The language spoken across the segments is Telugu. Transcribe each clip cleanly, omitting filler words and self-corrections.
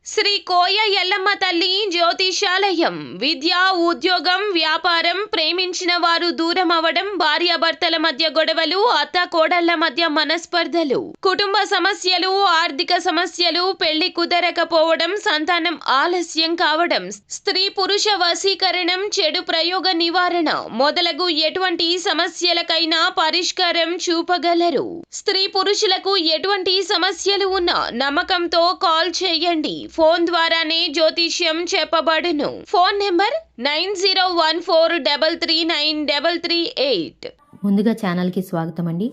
శ్రీ కోయ ఎల్లమ్మ తల్లి జ్యోతిషాలయం. విద్య, ఉద్యోగం, వ్యాపారం, ప్రేమించిన వారు దూరం అవడం, భార్యాభర్తల మధ్య గొడవలు, అత్త కోడళ్ల మధ్య మనస్పర్ధలు, కుటుంబ సమస్యలు, ఆర్థిక సమస్యలు, పెళ్లి కుదరకపోవడం, సంతానం ఆలస్యం కావడం, స్త్రీ పురుష వశీకరణం, చెడు ప్రయోగ నివారణ మొదలగు ఎటువంటి సమస్యలకైనా పరిష్కారం చూపగలరు. స్త్రీ పురుషులకు ఎటువంటి సమస్యలు ఉన్నా నమ్మకంతో కాల్ చేయండి. ఫోన్ ద్వారానే జ్యోతిష్యం చెప్పబడును. Phone number 9014339338. ముందుగా ఛానల్కి స్వాగతం అండి.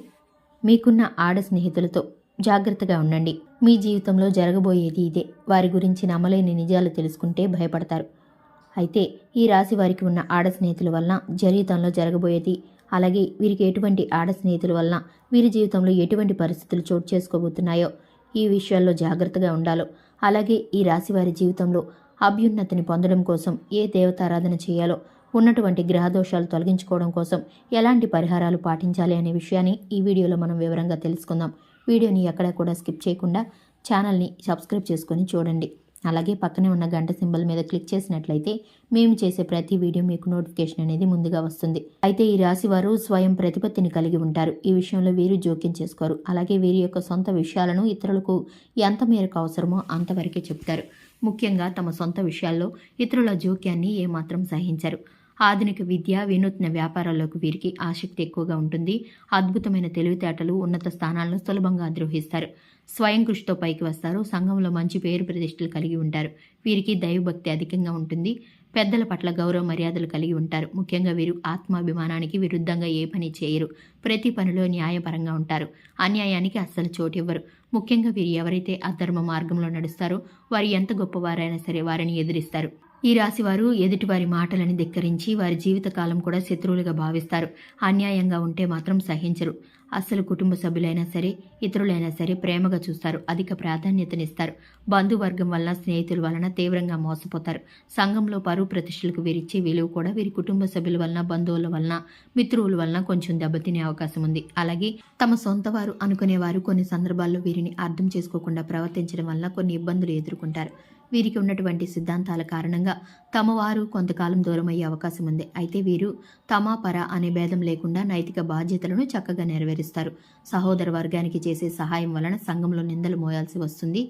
మీకున్న ఆడ స్నేహితులతో జాగ్రత్తగా ఉండండి. మీ జీవితంలో జరగబోయేది ఇదే. వారి గురించి నమ్మలేని నిజాలు తెలుసుకుంటే భయపడతారు. అయితే ఈ రాశి వారికి ఉన్న ఆడ స్నేహితుల వలన జీవితంలో జరగబోయేది, అలాగే వీరికి ఎటువంటి ఆడ స్నేహితుల వలన వీరి జీవితంలో ఎటువంటి పరిస్థితులు చోటు చేసుకోబోతున్నాయో, ఈ విషయాల్లో జాగ్రత్తగా ఉండాలో, అలాగే ఈ రాశి వారి జీవితంలో అభ్యున్నతిని పొందడం కోసం ఏ దేవతారాధన చేయాలో, ఉన్నటువంటి గ్రహదోషాలు తొలగించుకోవడం కోసం ఎలాంటి పరిహారాలు పాటించాలి అనే విషయాన్ని ఈ వీడియోలో మనం వివరంగా తెలుసుకుందాం. వీడియోని ఎక్కడ కూడా స్కిప్ చేయకుండా ఛానల్ని సబ్స్క్రైబ్ చేసుకొని చూడండి. అలాగే పక్కనే ఉన్న గంట సింబల్ మీద క్లిక్ చేసినట్లయితే మేము చేసే ప్రతి వీడియో మీకు నోటిఫికేషన్ అనేది ముందుగా వస్తుంది. అయితే ఈ రాశి వారు స్వయం ప్రతిపత్తిని కలిగి ఉంటారు. ఈ విషయంలో వీరు జోక్యం చేసుకోరు. అలాగే వీరి యొక్క సొంత విషయాలను ఇతరులకు ఎంత మేరకు అవసరమో అంతవరకే చెప్తారు. ముఖ్యంగా తమ సొంత విషయాల్లో ఇతరుల జోక్యాన్ని ఏమాత్రం సహించరు. ఆధునిక విద్య, వినూత్న వ్యాపారాల్లోకి వీరికి ఆసక్తి ఎక్కువగా ఉంటుంది. అద్భుతమైన తెలివితేటలు, ఉన్నత స్థానాలను సులభంగా అధిరోహిస్తారు. స్వయం కృషితో పైకి వస్తారు. సంఘంలో మంచి పేరు ప్రతిష్టలు కలిగి ఉంటారు. వీరికి దైవభక్తి అధికంగా ఉంటుంది. పెద్దల పట్ల గౌరవ మర్యాదలు కలిగి ఉంటారు. ముఖ్యంగా వీరు ఆత్మాభిమానానికి విరుద్ధంగా ఏ పని చేయరు. ప్రతి పనిలో న్యాయపరంగా ఉంటారు. అన్యాయానికి అస్సలు చోటివ్వరు. ముఖ్యంగా వీరు ఎవరైతే అధర్మ మార్గంలో నడుస్తారో వారు ఎంత గొప్పవారైనా సరే వారిని ఎదిరిస్తారు. ఈ రాశివారు ఎదుటివారి మాటలని ధిక్కరించి వారి జీవితకాలం కూడా శత్రువులుగా భావిస్తారు. అన్యాయంగా ఉంటే మాత్రం సహించరు. అసలు కుటుంబ సభ్యులైనా సరే, ఇతరులైనా సరే ప్రేమగా చూస్తారు. అధిక ప్రాధాన్యతనిస్తారు. బంధువర్గం వలన, స్నేహితుల వలన తీవ్రంగా మోసపోతారు. సంఘంలో పరువు ప్రతిష్టలకు వీరిచ్చే విలువ కూడా వీరి కుటుంబ సభ్యుల వలన, బంధువుల వలన, మిత్రుల వలన కొంచెం దెబ్బతినే అవకాశం ఉంది. అలాగే తమ సొంత వారు అనుకునేవారు కొన్ని సందర్భాల్లో వీరిని అర్థం చేసుకోకుండా ప్రవర్తించడం వలన కొన్ని ఇబ్బందులు ఎదుర్కొంటారు. వీరికి ఉన్నటువంటి సిద్ధాంతాల కారణంగా తమ వారు కొంతకాలం దూరం అయ్యే అవకాశం ఉంది. అయితే వీరు తమ పర అనే భేదం లేకుండా నైతిక బాధ్యతలను చక్కగా నెరవేరుస్తారు. సహోదర వర్గానికి చేసే సహాయం వలన సంఘంలో నిందలు మోయాల్సి వస్తుంది.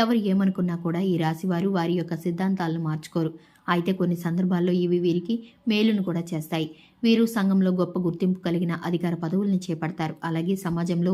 ఎవరు ఏమనుకున్నా కూడా ఈ రాశివారు వారి యొక్క సిద్ధాంతాలను మార్చుకోరు. అయితే కొన్ని సందర్భాల్లో ఇవి వీరికి మేలును కూడా చేస్తాయి. వీరు సంఘంలో గొప్ప గుర్తింపు కలిగిన అధికార పదవుల్ని చేపడతారు. అలాగే సమాజంలో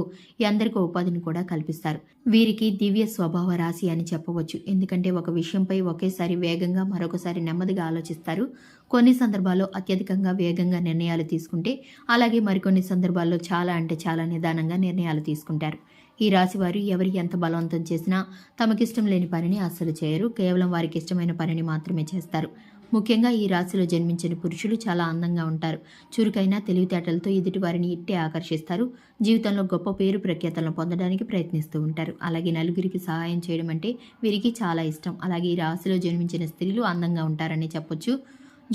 ఎందరికో ఉపాధిని కూడా కల్పిస్తారు. వీరికి దివ్య స్వభావ రాశి అని చెప్పవచ్చు. ఎందుకంటే ఒక విషయంపై ఒకేసారి వేగంగా, మరొకసారి నెమ్మదిగా ఆలోచిస్తారు. కొన్ని సందర్భాల్లో అత్యధికంగా వేగంగా నిర్ణయాలు తీసుకుంటే, అలాగే మరికొన్ని సందర్భాల్లో చాలా అంటే చాలా నిదానంగా నిర్ణయాలు తీసుకుంటారు. ఈ రాశివారు ఎవరి ఎంత బలవంతం చేసినా తమకిష్టం లేని పనిని అస్సలు చేయరు. కేవలం వారికి ఇష్టమైన పనిని మాత్రమే చేస్తారు. ముఖ్యంగా ఈ రాశిలో జన్మించిన పురుషులు చాలా అందంగా ఉంటారు. చురుకైన తెలివితేటలతో ఎదుటి వారిని ఇట్టే ఆకర్షిస్తారు. జీవితంలో గొప్ప పేరు ప్రఖ్యాతలను పొందడానికి ప్రయత్నిస్తూ ఉంటారు. అలాగే నలుగురికి సహాయం చేయడం అంటే వీరికి చాలా ఇష్టం. అలాగే ఈ రాశిలో జన్మించిన స్త్రీలు అందంగా ఉంటారని చెప్పొచ్చు.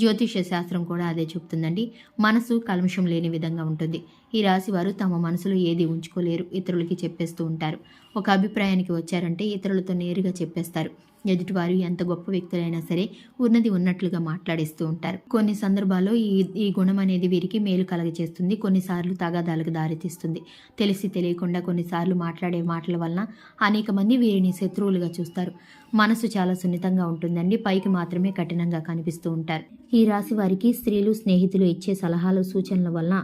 జ్యోతిష శాస్త్రం కూడా అదే చెప్తుందండి. మనసు కల్మషం లేని విధంగా ఉంటుంది. ఈ రాశి వారు తమ మనసులో ఏది ఉంచుకోలేరు. ఇతరులకి చెప్పేస్తూ ఉంటారు. ఒక అభిప్రాయానికి వచ్చారంటే ఇతరులతో నేరుగా చెప్పేస్తారు. ఎదుటివారు ఎంత గొప్ప వ్యక్తులైనా సరే ఉన్నది ఉన్నట్లుగా మాట్లాడేస్తూ ఉంటారు. కొన్ని సందర్భాల్లో ఈ గుణం అనేది వీరికి మేలు కలగచేస్తుంది. కొన్నిసార్లు తగాదాలకు దారితీస్తుంది. తెలిసి తెలియకుండా కొన్నిసార్లు మాట్లాడే మాటల వలన అనేక మంది వీరిని శత్రువులుగా చూస్తారు. మనసు చాలా సున్నితంగా ఉంటుందండి. పైకి మాత్రమే కఠినంగా కనిపిస్తూ ఉంటారు. ఈ రాశి వారికి స్త్రీలు, స్నేహితులు ఇచ్చే సలహాలు, సూచనల వలన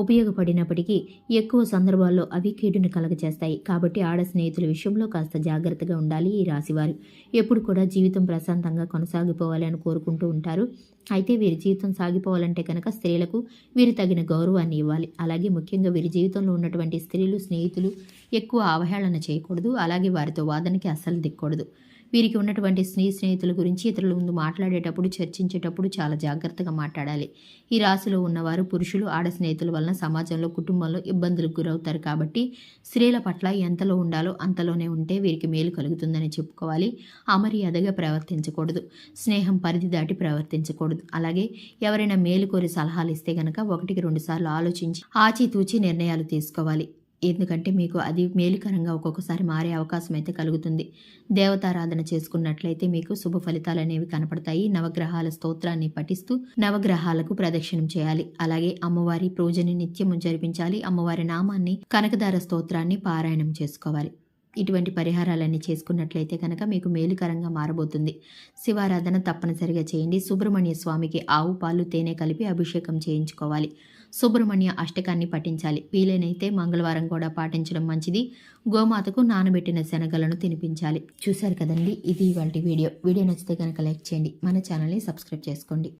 ఉపయోగపడినప్పటికీ ఎక్కువ సందర్భాల్లో అవి కీడును కలగచేస్తాయి. కాబట్టి ఆడ స్నేహితుల విషయంలో కాస్త జాగ్రత్తగా ఉండాలి. ఈ రాశివారు ఎప్పుడు కూడా జీవితం ప్రశాంతంగా కొనసాగిపోవాలి అని కోరుకుంటూ ఉంటారు. అయితే వీరి జీవితం సాగిపోవాలంటే కనుక స్త్రీలకు వీరు తగిన గౌరవాన్ని ఇవ్వాలి. అలాగే ముఖ్యంగా వీరి జీవితంలో ఉన్నటువంటి స్త్రీలు, స్నేహితులు ఎక్కువ అవహేళన చేయకూడదు. అలాగే వారితో వాదనకి అస్సలు దిక్కకూడదు. వీరికి ఉన్నటువంటి స్నేహితుల గురించి ఇతరుల ముందు మాట్లాడేటప్పుడు, చర్చించేటప్పుడు చాలా జాగ్రత్తగా మాట్లాడాలి. ఈ రాశిలో ఉన్నవారు పురుషులు ఆడ స్నేహితుల వలన సమాజంలో, కుటుంబంలో ఇబ్బందులకు గురవుతారు. కాబట్టి స్త్రీల పట్ల ఎంతలో ఉండాలో అంతలోనే ఉంటే వీరికి మేలు కలుగుతుందని చెప్పుకోవాలి. అమర్యాదగా ప్రవర్తించకూడదు. స్నేహం పరిధి దాటి ప్రవర్తించకూడదు. అలాగే ఎవరైనా మేలు కోరి సలహాలు ఇస్తే గనక 1-2 సార్లు ఆలోచించి ఆచితూచి నిర్ణయాలు తీసుకోవాలి. ఎందుకంటే మీకు అది మేలుకరంగా ఒక్కొక్కసారి మారే అవకాశం అయితే కలుగుతుంది. దేవతారాధన చేసుకున్నట్లయితే మీకు శుభ ఫలితాలు అనేవి కనపడతాయి. నవగ్రహాల స్తోత్రాన్ని పఠిస్తూ నవగ్రహాలకు ప్రదక్షిణం చేయాలి. అలాగే అమ్మవారి పూజని నిత్యము జరిపించాలి. అమ్మవారి నామాన్ని కనకదార స్తోత్రాన్ని పారాయణం చేసుకోవాలి. ఇటువంటి పరిహారాలన్నీ చేసుకున్నట్లయితే కనుక మీకు మేలుకరంగా మారబోతుంది. శివారాధన తప్పనిసరిగా చేయండి. సుబ్రహ్మణ్య స్వామికి ఆవు పాలు తేనె కలిపి అభిషేకం చేయించుకోవాలి. సుబ్రహ్మణ్య అష్టకాన్ని పఠించాలి. వీలైనైతే మంగళవారం కూడా పాటించడం మంచిది. గోమాతకు నానబెట్టిన శనగలను తినిపించాలి. చూశారు కదండి, ఇది ఇవాల్టి వీడియో. వీడియో నచ్చితే కనుక లైక్ చేయండి. మన ఛానల్ని సబ్స్క్రైబ్ చేసుకోండి.